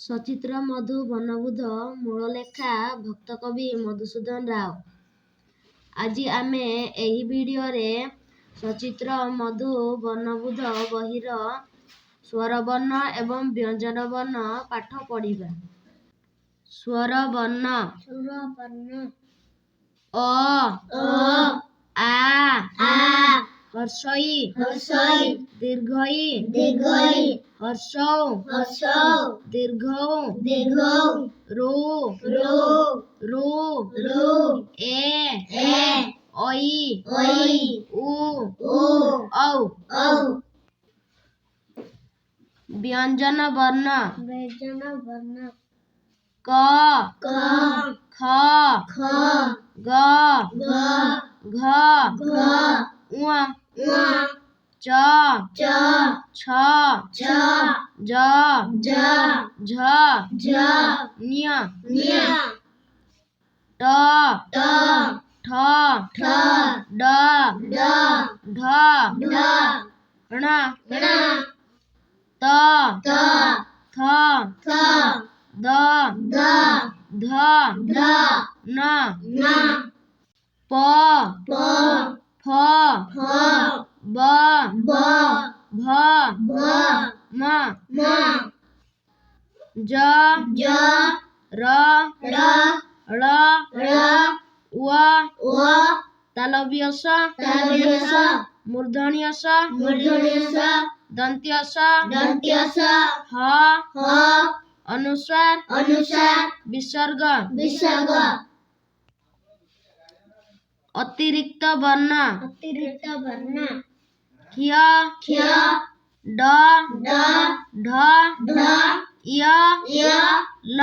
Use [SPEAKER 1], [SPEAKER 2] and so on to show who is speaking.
[SPEAKER 1] ସଚିତ୍ର ମଧୁ ବନବୁଧ ମୂଳ ଲେଖା ଭକ୍ତ କବି ମଧୁସୂଦନ ରାଓ। ଆଜି ଆମେ ଏହି ଭିଡ଼ିଓରେ ସଚିତ୍ର ମଧୁ ବନବୁଧ ବହିର ସ୍ୱରବର୍ଣ୍ଣ ଏବଂ ବ୍ୟଞ୍ଜନ ବର୍ଣ୍ଣ ପାଠ ପଢ଼ିବା। ସ୍ୱରବର୍ଣ୍ଣ ଅ ଆ ହର୍ଷଇ ଦୀର୍ଘଇ ହର୍ଷୌ ଦୀର୍ଘౌ ଋ ଏ ଐ ଔ। ବ୍ୟଞ୍ଜନ ବର୍ଣ୍ଣ କ ଖ ଗ ଘ ଙ ଚ ଛ ଜ ଝ ଞ ଟ ଠ ଡ ଢ ଣ ତ ଥ ଦ ଧ ନ ପ ଫ ବ ଭ ମ ଜ ର ଳ ୱ ତାଲବ୍ୟ ଶ ମୂର୍ଧନ୍ୟ ଷ ଦନ୍ତ୍ୟ ସ ହ ଅନୁସ୍ୱାର ବିସର୍ଗ। ଅତିରିକ୍ତ ବର୍ଣ୍ଣ କ୍ଷ ଡ ଢ ୟ ଲ